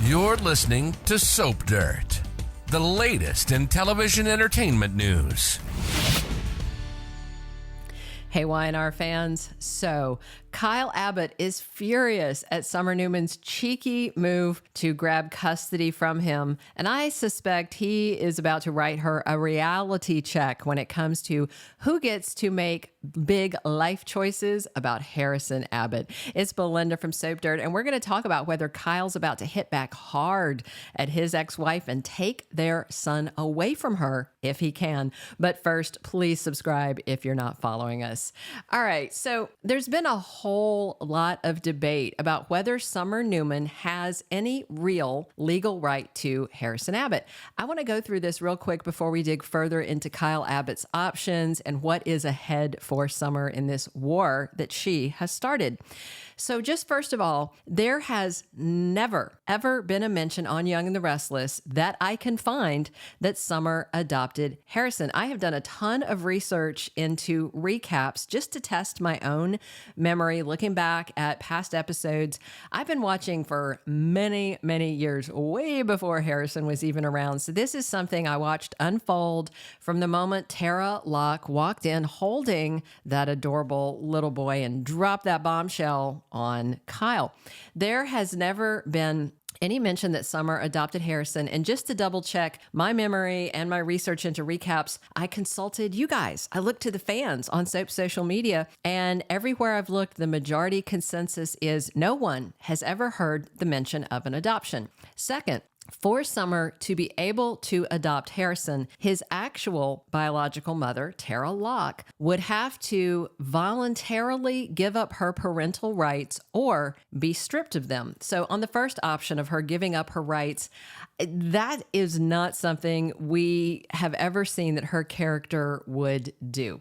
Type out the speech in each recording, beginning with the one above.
You're listening to Soap Dirt, the latest in television entertainment news. Hey, Y&R fans. So, Kyle Abbott is furious at Summer Newman's cheeky move to grab custody from him, and I suspect he is about to write her a reality check when it comes to who gets to make big life choices about Harrison Abbott. It's Belinda from Soap Dirt, and we're going to talk about whether Kyle's about to hit back hard at his ex-wife and take their son away from her if he can. But first, please subscribe if you're not following us. All right, so there's been a whole lot of debate about whether Summer Newman has any real legal right to Harrison Abbott. I want to go through this real quick before we dig further into Kyle Abbott's options and what is ahead for Summer in this war that she has started. So just first of all, there has never, ever been a mention on Young and the Restless that I can find that Summer adopted Harrison. I have done a ton of research into recaps just to test my own memory, looking back at past episodes. I've been watching for many, many years, way before Harrison was even around. So this is something I watched unfold from the moment Tara Locke walked in holding that adorable little boy and dropped that bombshell on Kyle. There has never been any mention that Summer adopted Harrison. And just to double check my memory and my research into recaps, I consulted you guys. I looked to the fans on Soap social media, and everywhere I've looked, the majority consensus is no one has ever heard the mention of an adoption. Second, for Summer to be able to adopt Harrison, his actual biological mother, Tara Locke, would have to voluntarily give up her parental rights or be stripped of them. So on the first option of her giving up her rights, that is not something we have ever seen that her character would do.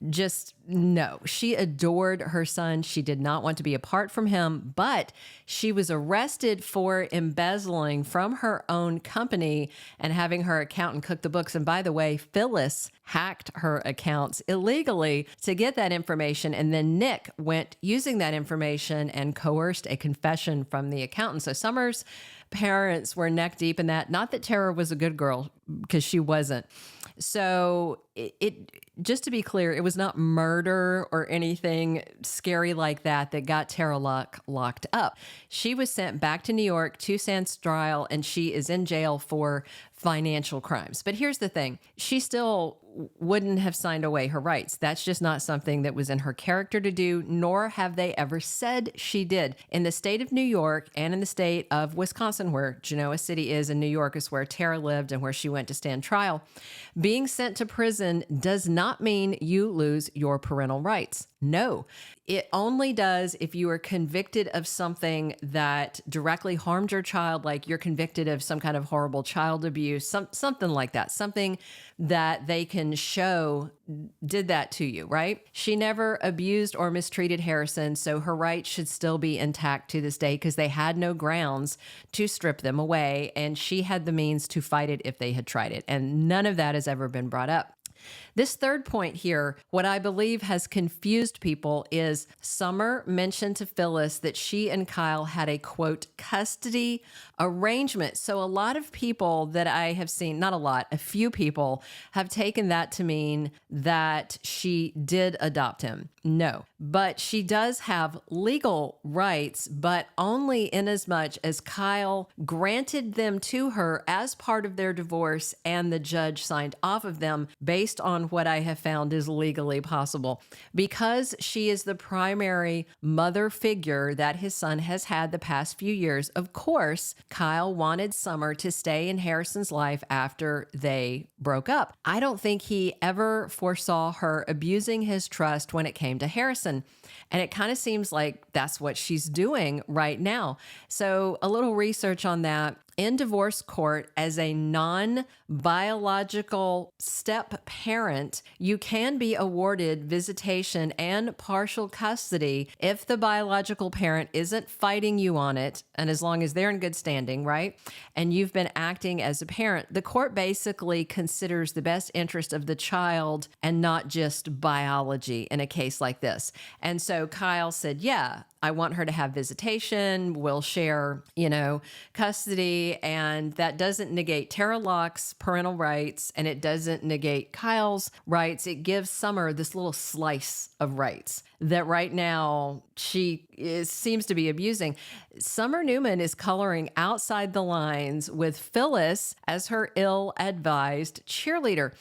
Just no. She adored her son. She did not want to be apart from him, but she was arrested for embezzling from her own company and having her accountant cook the books. And by the way, Phyllis hacked her accounts illegally to get that information. And then Nick went using that information and coerced a confession from the accountant. So Summer's parents were neck deep in that. Not that Tara was a good girl, because she wasn't. So it just to be clear, it was not murder or anything scary like that that got Tara Locke locked up. She was sent back to New York to stand trial, and she is in jail for financial crimes. But here's the thing. She still wouldn't have signed away her rights. That's just not something that was in her character to do, nor have they ever said she did. In the state of New York and in the state of Wisconsin, where Genoa City is, and New York is where Tara lived and where she went to stand trial, being sent to prison does not mean you lose your parental rights. No, it only does if you are convicted of something that directly harmed your child, like you're convicted of some kind of horrible child abuse, something like that, something that they can show did that to you, right? She never abused or mistreated Harrison, so her rights should still be intact to this day because they had no grounds to strip them away, and she had the means to fight it if they had tried it, and none of that has ever been brought up. This third point here, what I believe has confused people is Summer mentioned to Phyllis that she and Kyle had a, quote, custody arrangement. So a lot of people that I have seen, not a lot, a few people have taken that to mean that she did adopt him. No, but she does have legal rights, but only in as much as Kyle granted them to her as part of their divorce and the judge signed off of them based on what I have found is legally possible. Because she is the primary mother figure that his son has had the past few years, of course, Kyle wanted Summer to stay in Harrison's life after they broke up. I don't think he ever foresaw her abusing his trust when it came to Harrison. And it kind of seems like that's what she's doing right now. So a little research on that. In divorce court, as a non-biological step parent, you can be awarded visitation and partial custody if the biological parent isn't fighting you on it, and as long as they're in good standing, right? And you've been acting as a parent. The court basically considers the best interest of the child and not just biology in a case like this. And so Kyle said, yeah, I want her to have visitation. We'll share, custody. And that doesn't negate Tara Locke's parental rights, and it doesn't negate Kyle's rights. It gives Summer this little slice of rights that right now seems to be abusing. Summer Newman is coloring outside the lines with Phyllis as her ill-advised cheerleader.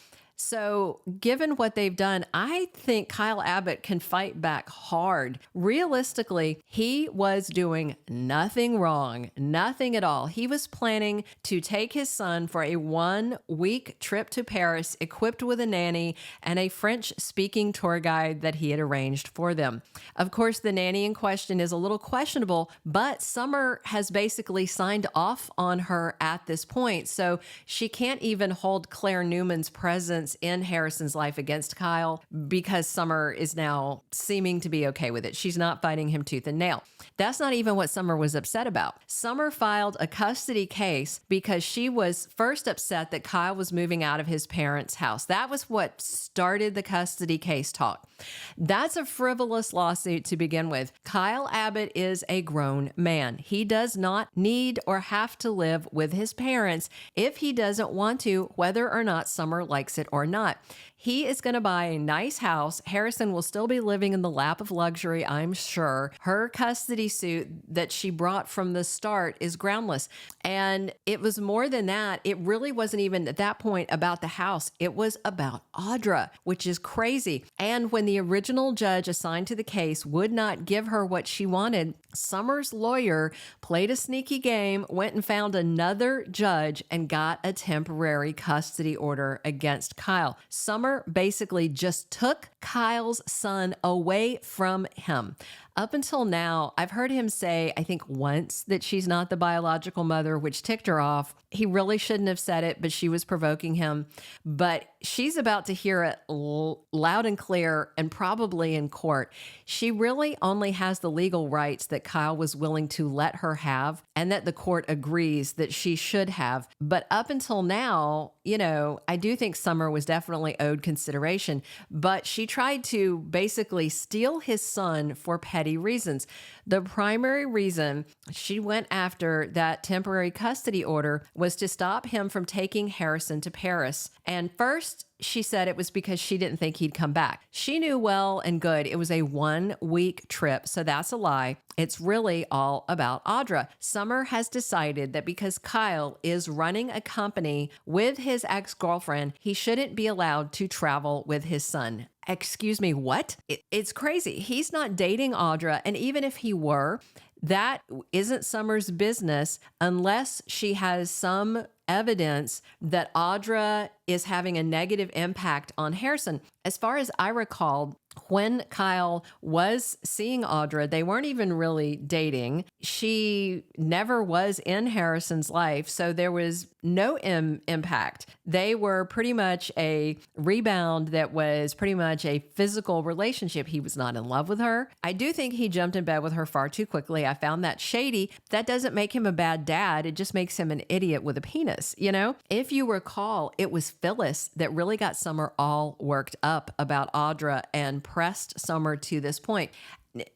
So given what they've done, I think Kyle Abbott can fight back hard. Realistically, he was doing nothing wrong, nothing at all. He was planning to take his son for a 1-week trip to Paris, equipped with a nanny and a French-speaking tour guide that he had arranged for them. Of course, the nanny in question is a little questionable, but Summer has basically signed off on her at this point. So she can't even hold Claire Newman's presence in Harrison's life against Kyle because Summer is now seeming to be okay with it. She's not fighting him tooth and nail. That's not even what Summer was upset about. Summer filed a custody case because she was first upset that Kyle was moving out of his parents' house. That was what started the custody case talk. That's a frivolous lawsuit to begin with. Kyle Abbott is a grown man. He does not need or have to live with his parents if he doesn't want to, whether or not Summer likes it or not. He is going to buy a nice house. Harrison will still be living in the lap of luxury, I'm sure. Her custody suit that she brought from the start is groundless. And it was more than that. It really wasn't even at that point about the house. It was about Audra, which is crazy. And when the original judge assigned to the case would not give her what she wanted, Summer's lawyer played a sneaky game, went and found another judge and got a temporary custody order against Kyle. Summer basically just took Kyle's son away from him. Up until now, I've heard him say, I think once, that she's not the biological mother, which ticked her off. He really shouldn't have said it, but she was provoking him. But she's about to hear it loud and clear, and probably in court. She really only has the legal rights that Kyle was willing to let her have, and that the court agrees that she should have. But up until now, I do think Summer was definitely owed consideration, but she tried to basically steal his son for petty reasons. The primary reason she went after that temporary custody order was to stop him from taking Harrison to Paris. And first, she said it was because she didn't think he'd come back. She knew well and good it was a 1-week trip, so that's a lie. It's really all about Audra. Summer has decided that because Kyle is running a company with his ex-girlfriend, he shouldn't be allowed to travel with his son. Excuse me, what? It's crazy. He's not dating Audra, and even if he were, that isn't Summer's business unless she has some evidence that Audra is having a negative impact on Harrison. As far as I recall, when Kyle was seeing Audra, they weren't even really dating. She never was in Harrison's life, so there was no impact. They were pretty much a rebound that was pretty much a physical relationship. He was not in love with her. I do think he jumped in bed with her far too quickly. I found that shady. That doesn't make him a bad dad. It just makes him an idiot with a penis, If you recall, it was Phyllis that really got Summer all worked up about Audra and pressed Summer to this point.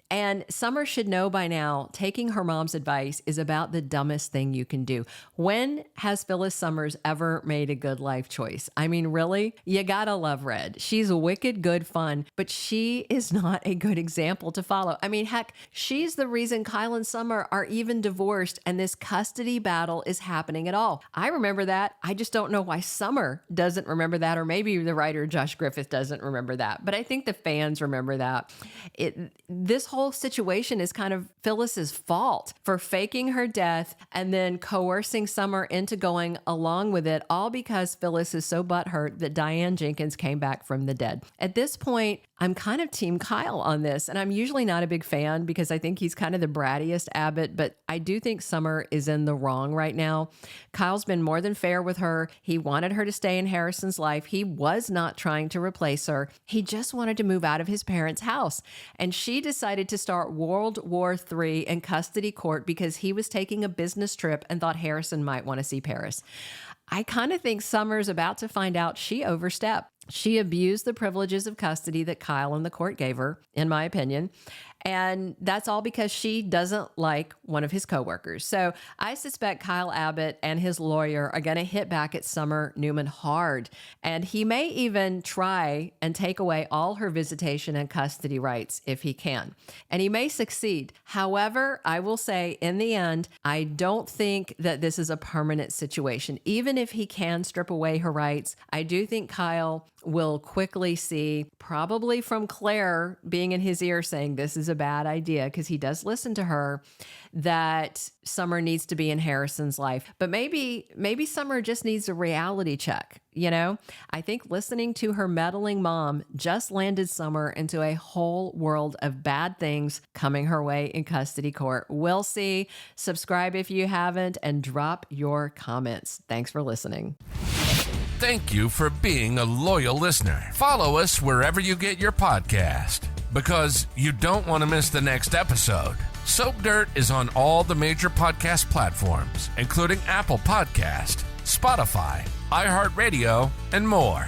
And Summer should know by now, taking her mom's advice is about the dumbest thing you can do. When has Phyllis Summers ever made a good life choice? I mean, really? You gotta love Red. She's wicked good fun, but she is not a good example to follow. I mean, heck, she's the reason Kyle and Summer are even divorced and this custody battle is happening at all. I remember that. I just don't know why Summer doesn't remember that, or maybe the writer Josh Griffith doesn't remember that, but I think the fans remember that. This whole situation is kind of Phyllis's fault for faking her death and then coercing Summer into going along with it, all because Phyllis is so butthurt that Diane Jenkins came back from the dead. At this point, I'm kind of team Kyle on this, and I'm usually not a big fan because I think he's kind of the brattiest Abbott, but I do think Summer is in the wrong right now. Kyle's been more than fair with her. He wanted her to stay in Harrison's life. He was not trying to replace her. He just wanted to move out of his parents' house, and she decided to start World War III in custody court because he was taking a business trip and thought Harrison might want to see Paris. I kind of think Summer's about to find out she overstepped. She abused the privileges of custody that Kyle and the court gave her, in my opinion. And that's all because she doesn't like one of his coworkers. So I suspect Kyle Abbott and his lawyer are going to hit back at Summer Newman hard. And he may even try and take away all her visitation and custody rights if he can. And he may succeed. However, I will say in the end, I don't think that this is a permanent situation. Even if he can strip away her rights, I do think Kyle will quickly see, probably from Claire being in his ear saying this is a bad idea, because he does listen to her, that Summer needs to be in Harrison's life. But maybe Summer just needs a reality check. You know, I think listening to her meddling mom just landed Summer into a whole world of bad things coming her way in custody court. We'll see. Subscribe if you haven't and drop your comments. Thanks for listening. Thank you for being a loyal listener. Follow us wherever you get your podcast, because you don't want to miss the next episode. Soap Dirt is on all the major podcast platforms, including Apple Podcast, Spotify, iHeartRadio, and more.